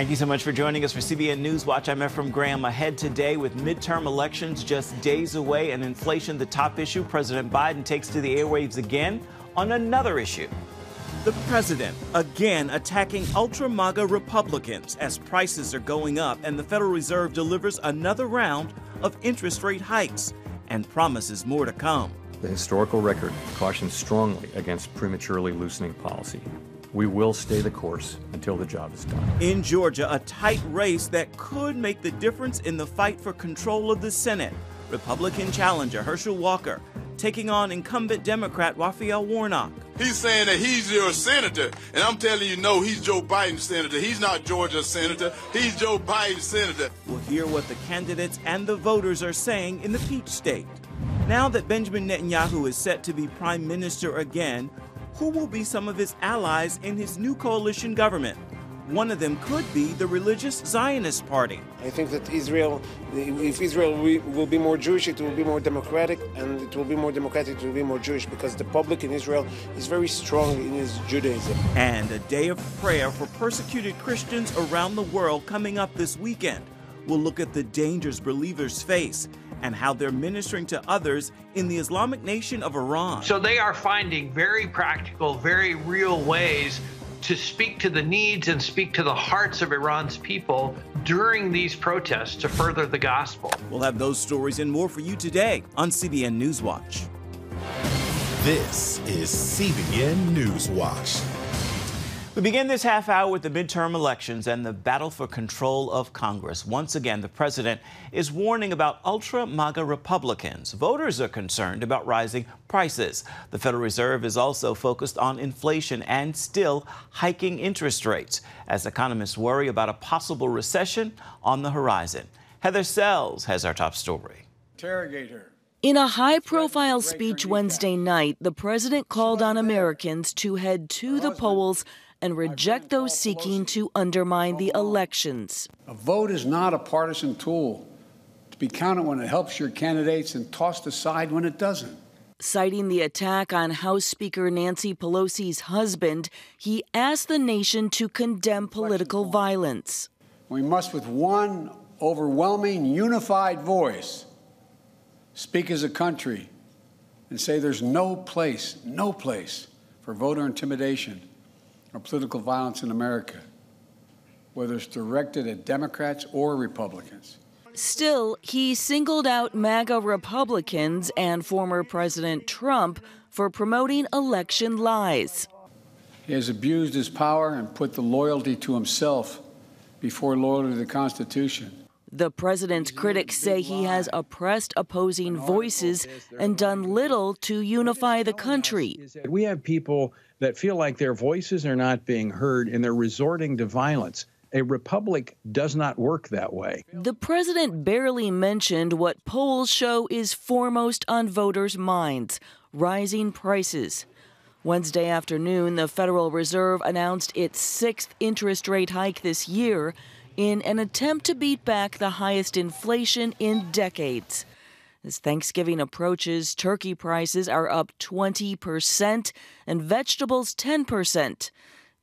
Thank you so much for joining us for CBN NewsWatch. I'm Ephraim Graham. Ahead today with midterm elections just days away and inflation the top issue, President Biden takes to the airwaves again on another issue. The president again attacking ultra-MAGA Republicans as prices are going up and the Federal Reserve delivers another round of interest rate hikes and promises more to come. The historical record cautions strongly against prematurely loosening policy. We will stay the course until the job is done. In Georgia, a tight race that could make the difference in the fight for control of the Senate. Republican challenger Herschel Walker taking on incumbent Democrat Raphael Warnock. He's saying that he's your senator, and I'm telling you, no, he's Joe Biden's senator. He's not Georgia's senator. He's Joe Biden's senator. We'll hear what the candidates and the voters are saying in the Peach State. Now that Benjamin Netanyahu is set to be prime minister again, who will be some of his allies in his new coalition government? One of them could be the religious Zionist Party. I think that Israel, if Israel will be more Jewish, it will be more democratic, and it will be more democratic, it will be more Jewish, because the public in Israel is very strong in his Judaism. And a day of prayer for persecuted Christians around the world coming up this weekend. We'll look at the dangers believers face and how they're ministering to others in the Islamic nation of Iran. So they are finding very practical, very real ways to speak to the needs and speak to the hearts of Iran's people during these protests to further the gospel. We'll have those stories and more for you today on CBN NewsWatch. This is CBN NewsWatch. We begin this half hour with the midterm elections and the battle for control of Congress. Once again, the president is warning about ultra-MAGA Republicans. Voters are concerned about rising prices. The Federal Reserve is also focused on inflation and still hiking interest rates as economists worry about a possible recession on the horizon. Heather Sells has our top story. Interrogate her. In a high-profile speech Wednesday night, the president called on Americans to head to the polls and reject those seeking to undermine the elections. A vote is not a partisan tool to be counted when it helps your candidates and tossed aside when it doesn't. Citing the attack on House Speaker Nancy Pelosi's husband, he asked the nation to condemn political violence. We must, with one overwhelming, unified voice, speak as a country and say there's no place for voter intimidation or political violence in America, whether it's directed at Democrats or Republicans. Still, he singled out MAGA Republicans and former President Trump for promoting election lies. He has abused his power and put the loyalty to himself before loyalty to the Constitution. The president's critics say he has oppressed opposing voices and done little to unify the country. We have people that feel like their voices are not being heard and they're resorting to violence. A republic does not work that way. The president barely mentioned what polls show is foremost on voters' minds: rising prices. Wednesday afternoon, the Federal Reserve announced its sixth interest rate hike this year in an attempt to beat back the highest inflation in decades. As Thanksgiving approaches, turkey prices are up 20% and vegetables 10%.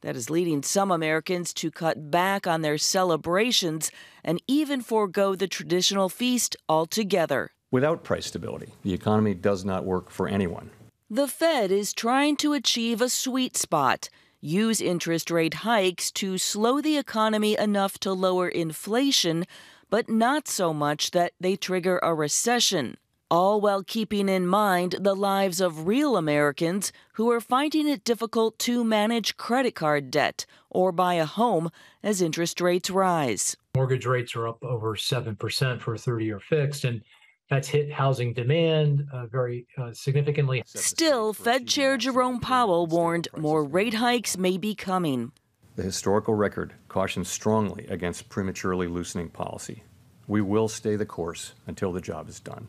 That is leading some Americans to cut back on their celebrations and even forego the traditional feast altogether. Without price stability, the economy does not work for anyone. The Fed is trying to achieve a sweet spot, use interest rate hikes to slow the economy enough to lower inflation, but not so much that they trigger a recession, all while keeping in mind the lives of real Americans who are finding it difficult to manage credit card debt or buy a home as interest rates rise. Mortgage rates are up over 7% for a 30-year fixed, and that's hit housing demand very significantly. Still, Fed Chair Jerome Powell warned more rate hikes may be coming. The historical record cautions strongly against prematurely loosening policy. We will stay the course until the job is done.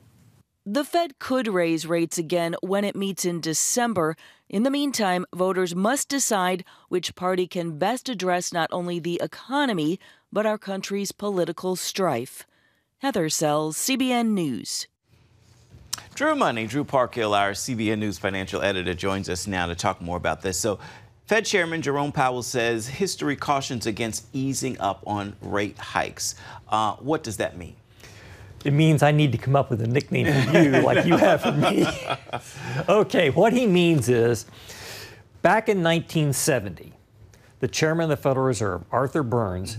The Fed could raise rates again when it meets in December. In the meantime, voters must decide which party can best address not only the economy, but our country's political strife. Heather Sells, CBN News. Drew Parkhill, our CBN News financial editor, joins us now to talk more about this. So, Fed Chairman Jerome Powell says history cautions against easing up on rate hikes. What does that mean? It means I need to come up with a nickname for you like you have for me. Okay, what he means is, back in 1970, the chairman of the Federal Reserve, Arthur Burns,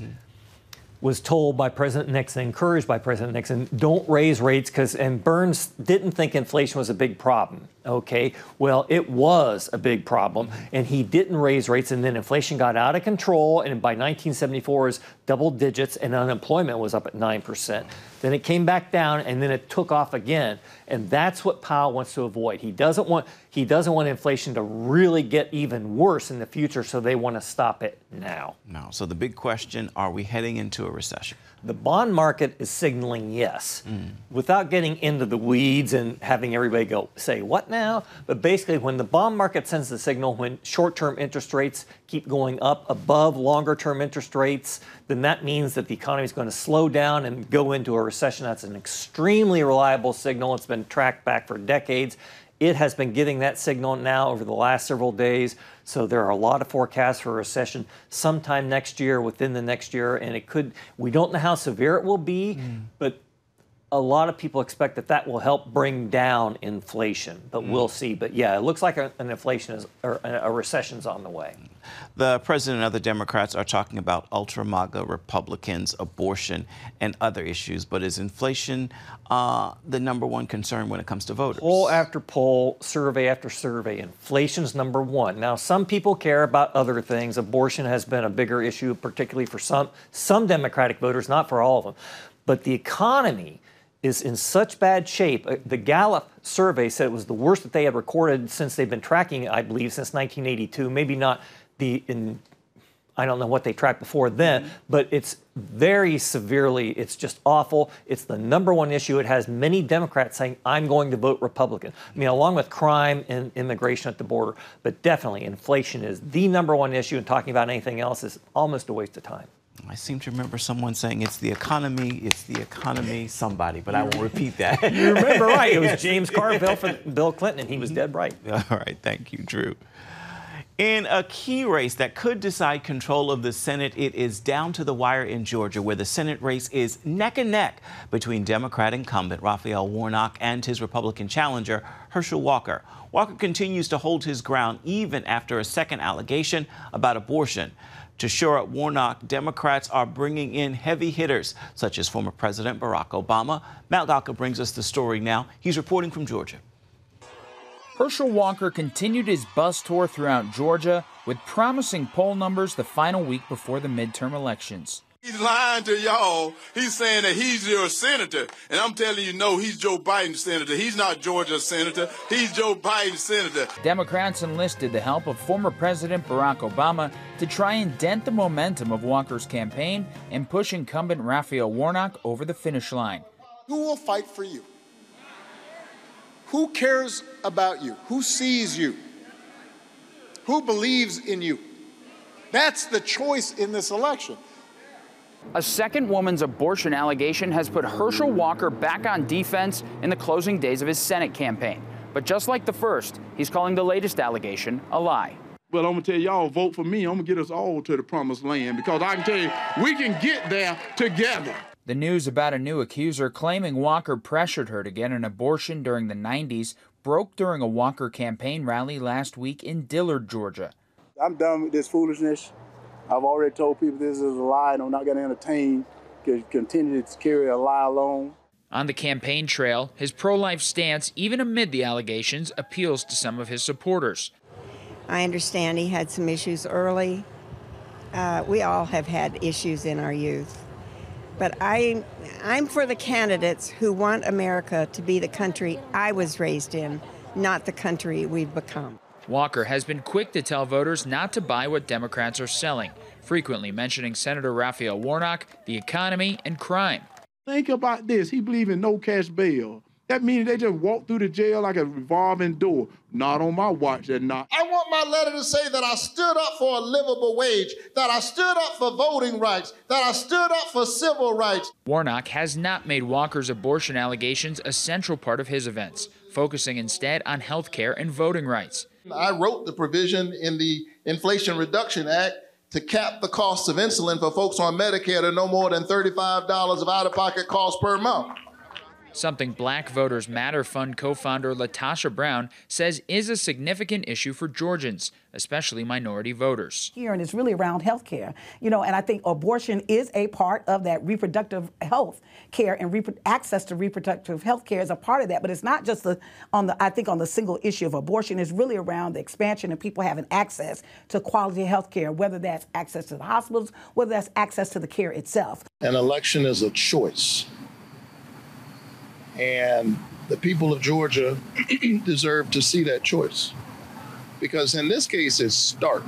was told by President Nixon, encouraged by President Nixon, don't raise rates and Burns didn't think inflation was a big problem. Okay, well, it was a big problem, and he didn't raise rates, and then inflation got out of control, and by 1974 it was double digits, and unemployment was up at 9%. Then it came back down, and then it took off again, and that's what Powell wants to avoid. He doesn't want inflation to really get even worse in the future, so they want to stop it now. No. So the big question: are we heading into a recession? The bond market is signaling yes, without getting into the weeds and having everybody say, what now? But basically, when the bond market sends the signal, when short-term interest rates keep going up above longer-term interest rates, then that means that the economy is going to slow down and go into a recession. That's an extremely reliable signal. It's been tracked back for decades. It has been getting that signal now over the last several days. So there are a lot of forecasts for a recession sometime next year, within the next year, and we don't know how severe it will be, but a lot of people expect that will help bring down inflation, but we'll see. But yeah, it looks like a recession's on the way. The president and other Democrats are talking about ultra-MAGA Republicans, abortion, and other issues. But is inflation the number one concern when it comes to voters? Poll after poll, survey after survey, inflation's number one. Now, some people care about other things. Abortion has been a bigger issue, particularly for some Democratic voters, not for all of them. But the economy is in such bad shape. The Gallup survey said it was the worst that they had recorded since they've been tracking it, I believe, since 1982. Maybe not I don't know what they tracked before then, but it's very severely, it's just awful. It's the number one issue. It has many Democrats saying, I'm going to vote Republican. I mean, along with crime and immigration at the border, but definitely inflation is the number one issue, and talking about anything else is almost a waste of time. I seem to remember someone saying it's the economy, somebody, but I won't repeat that. You remember right. It was James Carville for Bill Clinton, and he was dead right. All right. Thank you, Drew. In a key race that could decide control of the Senate, it is down to the wire in Georgia, where the Senate race is neck and neck between Democrat incumbent Raphael Warnock and his Republican challenger, Herschel Walker. Walker continues to hold his ground even after a second allegation about abortion. To shore up Warnock, Democrats are bringing in heavy hitters, such as former President Barack Obama. Matt Galka brings us the story now. He's reporting from Georgia. Herschel Walker continued his bus tour throughout Georgia with promising poll numbers the final week before the midterm elections. He's lying to y'all. He's saying that he's your senator. And I'm telling you, no, he's Joe Biden's senator. He's not Georgia's senator. He's Joe Biden's senator. Democrats enlisted the help of former President Barack Obama to try and dent the momentum of Walker's campaign and push incumbent Raphael Warnock over the finish line. Who will fight for you? Who cares about you? Who sees you? Who believes in you? That's the choice in this election. A second woman's abortion allegation has put Herschel Walker back on defense in the closing days of his Senate campaign. But just like the first, he's calling the latest allegation a lie. Well, I'm going to tell y'all, vote for me. I'm going to get us all to the promised land, because I can tell you, we can get there together. The news about a new accuser claiming Walker pressured her to get an abortion during the 90s broke during a Walker campaign rally last week in Dillard, Georgia. I'm done with this foolishness. I've already told people this is a lie, and I'm not going to entertain, continue to carry a lie alone. On the campaign trail, his pro-life stance, even amid the allegations, appeals to some of his supporters. I understand he had some issues early. We all have had issues in our youth. But I'm for the candidates who want America to be the country I was raised in, not the country we've become. Walker has been quick to tell voters not to buy what Democrats are selling, frequently mentioning Senator Raphael Warnock, the economy, and crime. Think about this. He believes in no cash bail. That means they just walk through the jail like a revolving door. Not on my watch, they're not. I want my letter to say that I stood up for a livable wage, that I stood up for voting rights, that I stood up for civil rights. Warnock has not made Walker's abortion allegations a central part of his events, focusing instead on health care and voting rights. I wrote the provision in the Inflation Reduction Act to cap the cost of insulin for folks on Medicare to no more than $35 of out-of-pocket costs per month. Something Black Voters Matter Fund co-founder Latasha Brown says is a significant issue for Georgians, especially minority voters. Here, and it's really around health care, and I think abortion is a part of that. Reproductive health care and access to reproductive health care is a part of that, but it's not just on the single issue of abortion. It's really around the expansion of people having access to quality health care, whether that's access to the hospitals, whether that's access to the care itself. An election is a choice. And the people of Georgia deserve to see that choice. Because in this case, it's stark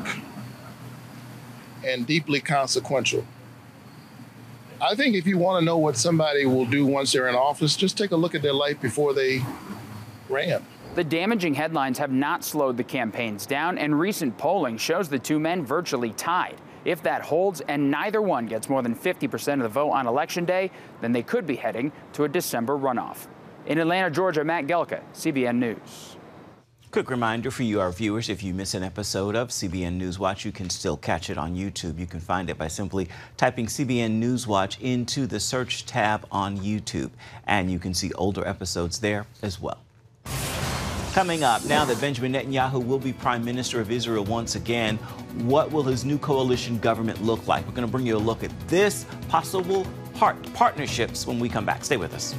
and deeply consequential. I think if you want to know what somebody will do once they're in office, just take a look at their life before they ran. The damaging headlines have not slowed the campaigns down, and recent polling shows the two men virtually tied. If that holds and neither one gets more than 50% of the vote on Election Day, then they could be heading to a December runoff. In Atlanta, Georgia, Matt Gelka, CBN News. Quick reminder for you, our viewers, if you miss an episode of CBN NewsWatch, you can still catch it on YouTube. You can find it by simply typing CBN NewsWatch into the search tab on YouTube. And you can see older episodes there as well. Coming up, now that Benjamin Netanyahu will be Prime Minister of Israel once again, what will his new coalition government look like? We're going to bring you a look at this possible partnerships when we come back. Stay with us.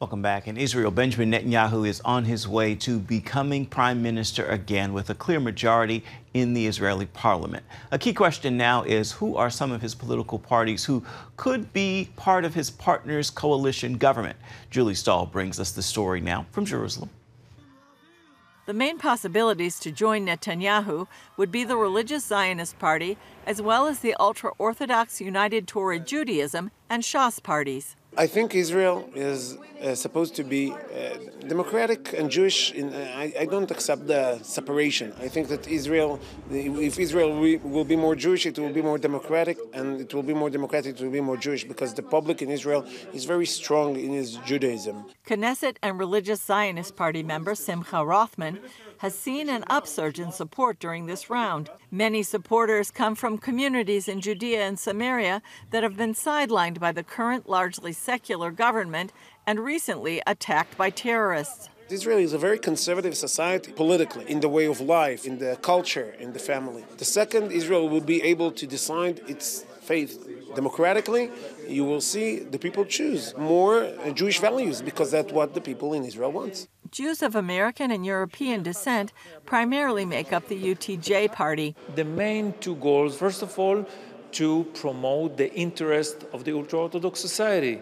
Welcome back. In Israel, Benjamin Netanyahu is on his way to becoming prime minister again with a clear majority in the Israeli parliament. A key question now is, who are some of his political parties who could be part of his partner's coalition government? Julie Stahl brings us the story now from Jerusalem. The main possibilities to join Netanyahu would be the religious Zionist Party, as well as the ultra-Orthodox United Torah Judaism and Shas parties. I think Israel is supposed to be democratic and Jewish. I don't accept the separation. I think that if Israel will be more Jewish, it will be more democratic, and it will be more democratic, it will be more Jewish, because the public in Israel is very strong in its Judaism. Knesset and religious Zionist Party member Simcha Rothman has seen an upsurge in support during this round. Many supporters come from communities in Judea and Samaria that have been sidelined by the current largely secular government and recently attacked by terrorists. Israel is a very conservative society politically, in the way of life, in the culture, in the family. The second Israel will be able to decide its faith democratically, you will see the people choose more Jewish values, because that's what the people in Israel want. Jews of American and European descent primarily make up the UTJ party. The main two goals, first of all, to promote the interest of the ultra-Orthodox society,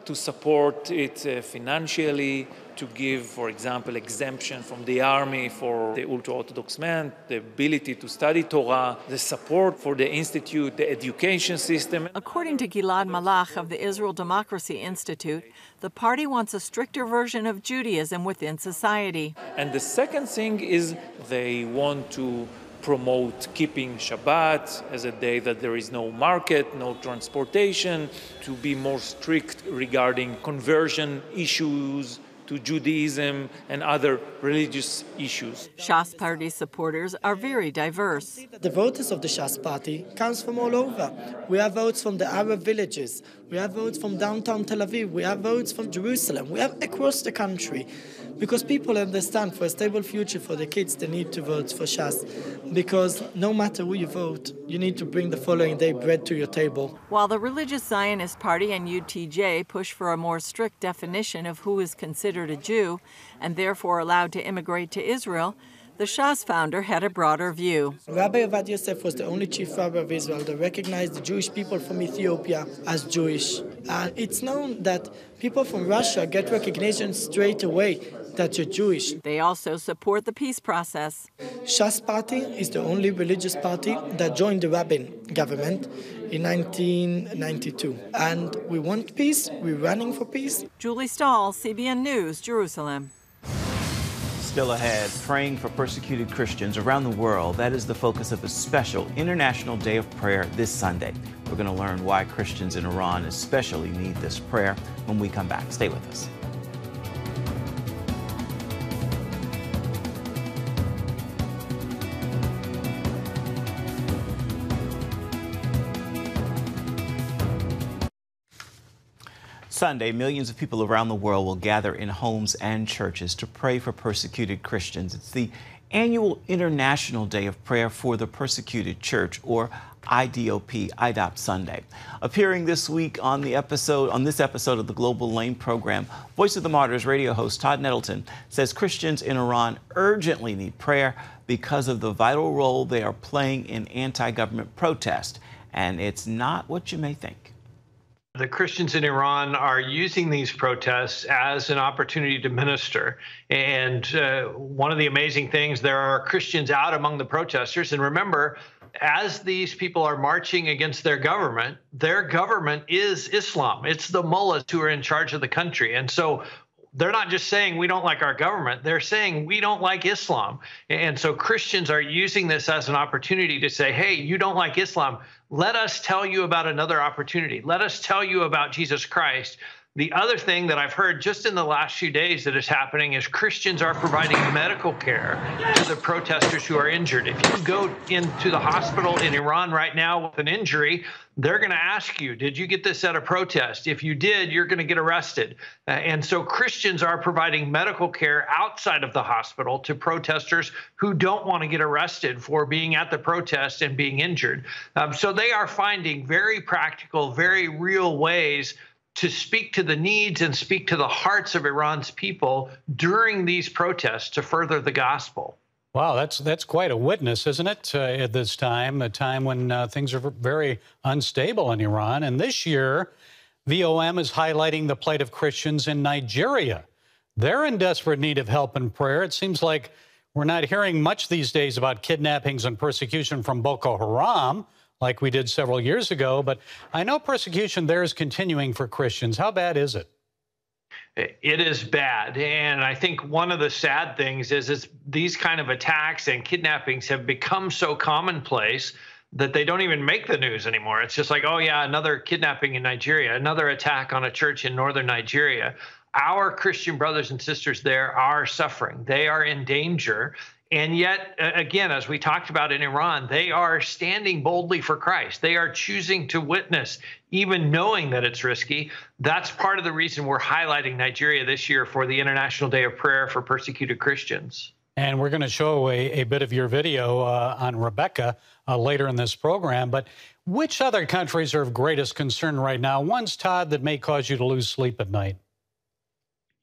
to support it financially, to give, for example, exemption from the army for the ultra-Orthodox men, the ability to study Torah, the support for the institute, the education system. According to Gilad Malach of the Israel Democracy Institute, the party wants a stricter version of Judaism within society. And the second thing is they want to promote keeping Shabbat as a day that there is no market, no transportation, to be more strict regarding conversion issues to Judaism and other religious issues. Shas Party supporters are very diverse. The voters of the Shas Party comes from all over. We have votes from the Arab villages. We have votes from downtown Tel Aviv. We have votes from Jerusalem. We have across the country. Because people understand for a stable future for the kids, they need to vote for Shas. Because no matter who you vote, you need to bring the following day bread to your table. While the religious Zionist Party and UTJ push for a more strict definition of who is considered a Jew and therefore allowed to immigrate to Israel, the Shas founder had a broader view. Rabbi Ovadia Yosef was the only chief rabbi of Israel that recognized the Jewish people from Ethiopia as Jewish. And it's known that people from Russia get recognition straight away that you're Jewish. They also support the peace process. Shas Party is the only religious party that joined the Rabin government in 1992. And we want peace. We're running for peace. Julie Stahl, CBN News, Jerusalem. still ahead, praying for persecuted Christians around the world. That is the focus of a special International Day of Prayer this Sunday. We're going to learn why Christians in Iran especially need this prayer when we come back. Stay with us. Sunday, millions of people around the world will gather in homes and churches to pray for persecuted Christians. It's the annual International Day of Prayer for the Persecuted Church, or IDOP Sunday. Appearing this week on this episode of the Global Lane program, Voice of the Martyrs radio host Todd Nettleton says Christians in Iran urgently need prayer because of the vital role they are playing in anti-government protest. And it's not what you may think. The Christians in Iran are using these protests as an opportunity to minister. And one of the amazing things, there are Christians out among the protesters. And remember, as these people are marching against their government is Islam. It's the mullahs who are in charge of the country. And so they're not just saying we don't like our government, they're saying we don't like Islam. And so Christians are using this as an opportunity to say, hey, you don't like Islam. Let us tell you about another opportunity. Let us tell you about Jesus Christ. The other thing that I've heard just in the last few days that is happening is Christians are providing medical care to the protesters who are injured. If you go into the hospital in Iran right now with an injury, they're going to ask you, did you get this at a protest? If you did, you're going to get arrested. And so Christians are providing medical care outside of the hospital to protesters who don't want to get arrested for being at the protest and being injured. So they are finding very practical, very real ways to speak to the needs and speak to the hearts of Iran's people during these protests to further the gospel. Wow, that's quite a witness, isn't it, at this time, a time when things are very unstable in Iran. And this year, VOM is highlighting the plight of Christians in Nigeria. They're in desperate need of help and prayer. It seems like we're not hearing much these days about kidnappings and persecution from Boko Haram, like we did several years ago. But I know persecution there is continuing for Christians. How bad is it? It is bad. And I think one of the sad things is these kind of attacks and kidnappings have become so commonplace that they don't even make the news anymore. It's just like, oh, yeah, another kidnapping in Nigeria, another attack on a church in northern Nigeria. Our Christian brothers and sisters there are suffering. They are in danger. And yet, again, as we talked about in Iran, they are standing boldly for Christ. They are choosing to witness, even knowing that it's risky. That's part of the reason we're highlighting Nigeria this year for the International Day of Prayer for Persecuted Christians. And we're going to show a bit of your video on Rebecca later in this program. But which other countries are of greatest concern right now? Ones, Todd, that may cause you to lose sleep at night?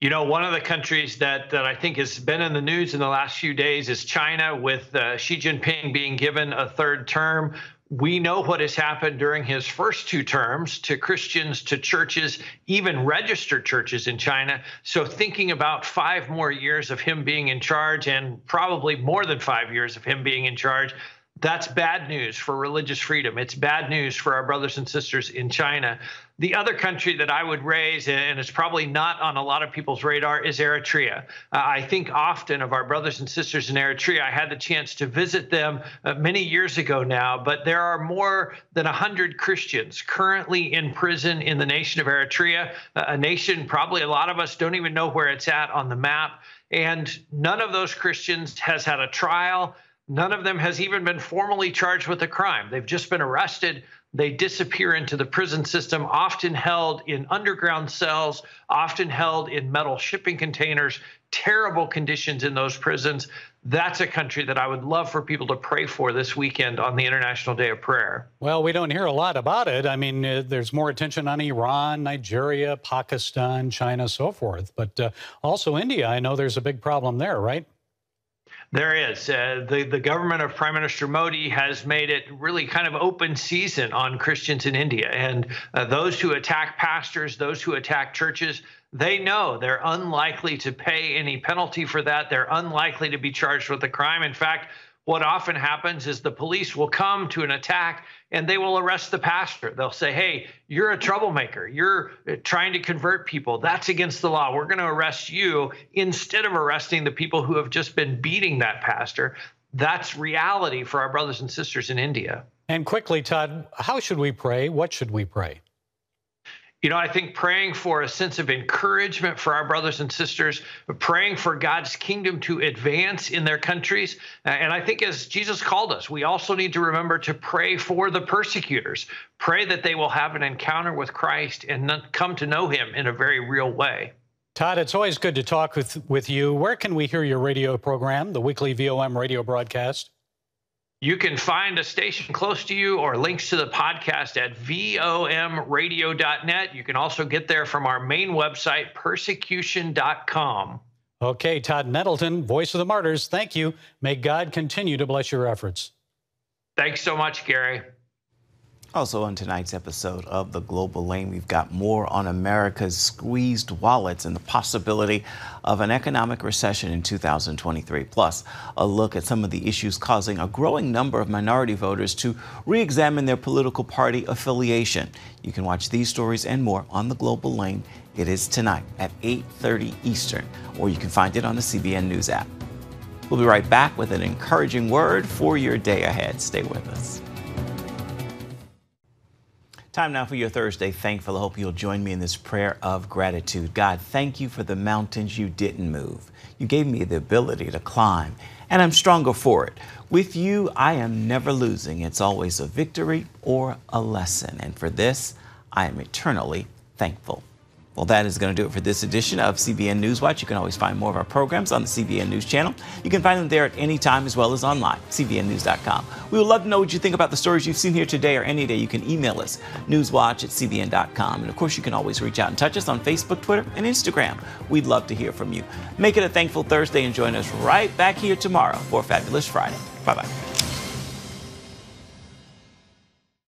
You know, one of the countries that I think has been in the news in the last few days is China, with Xi Jinping being given a third term. We know what has happened during his first two terms to Christians, to churches, even registered churches in China. So thinking about 5 more years of him being in charge, and probably more than 5 years of him being in charge, that's bad news for religious freedom. It's bad news for our brothers and sisters in China. The other country that I would raise, and it's probably not on a lot of people's radar, is Eritrea. I think often of our brothers and sisters in Eritrea. I had the chance to visit them many years ago now, but there are more than 100 Christians currently in prison in the nation of Eritrea, a nation probably a lot of us don't even know where it's at on the map. And none of those Christians has had a trial. None of them has even been formally charged with a crime. They've just been arrested. They disappear into the prison system, often held in underground cells, often held in metal shipping containers, terrible conditions in those prisons. That's a country that I would love for people to pray for this weekend on the International Day of Prayer. Well, we don't hear a lot about it. I mean, there's more attention on Iran, Nigeria, Pakistan, China, so forth. But also India, I know there's a big problem there, right? There is. The government of Prime Minister Modi has made it really kind of open season on Christians in India. And those who attack pastors, those who attack churches, they know they're unlikely to pay any penalty for that. They're unlikely to be charged with a crime. In fact, what often happens is the police will come to an attack and they will arrest the pastor. They'll say, hey, you're a troublemaker. You're trying to convert people. That's against the law. We're going to arrest you instead of arresting the people who have just been beating that pastor. That's reality for our brothers and sisters in India. And quickly, Todd, how should we pray? What should we pray? You know, I think praying for a sense of encouragement for our brothers and sisters, praying for God's kingdom to advance in their countries. And I think as Jesus called us, we also need to remember to pray for the persecutors. Pray that they will have an encounter with Christ and come to know him in a very real way. Todd, it's always good to talk with you. Where can we hear your radio program, the weekly VOM radio broadcast? You can find a station close to you or links to the podcast at vomradio.net. You can also get there from our main website, persecution.com. Okay, Todd Nettleton, voice of the Martyrs, thank you. May God continue to bless your efforts. Thanks so much, Gary. Also on tonight's episode of The Global Lane, we've got more on America's squeezed wallets and the possibility of an economic recession in 2023. Plus, a look at some of the issues causing a growing number of minority voters to re-examine their political party affiliation. You can watch these stories and more on The Global Lane. It is tonight at 8:30 Eastern, or you can find it on the CBN News app. We'll be right back with an encouraging word for your day ahead. Stay with us. Time now for your Thursday Thankful. I hope you'll join me in this prayer of gratitude. God, thank you for the mountains you didn't move. You gave me the ability to climb, and I'm stronger for it. With you, I am never losing. It's always a victory or a lesson. And for this, I am eternally thankful. Well, that is going to do it for this edition of CBN NewsWatch. You can always find more of our programs on the CBN News channel. You can find them there at any time as well as online, cbnnews.com. We would love to know what you think about the stories you've seen here today or any day. You can email us, newswatch@cbn.com. And of course, you can always reach out and touch us on Facebook, Twitter, and Instagram. We'd love to hear from you. Make it a thankful Thursday and join us right back here tomorrow for a fabulous Friday. Bye-bye.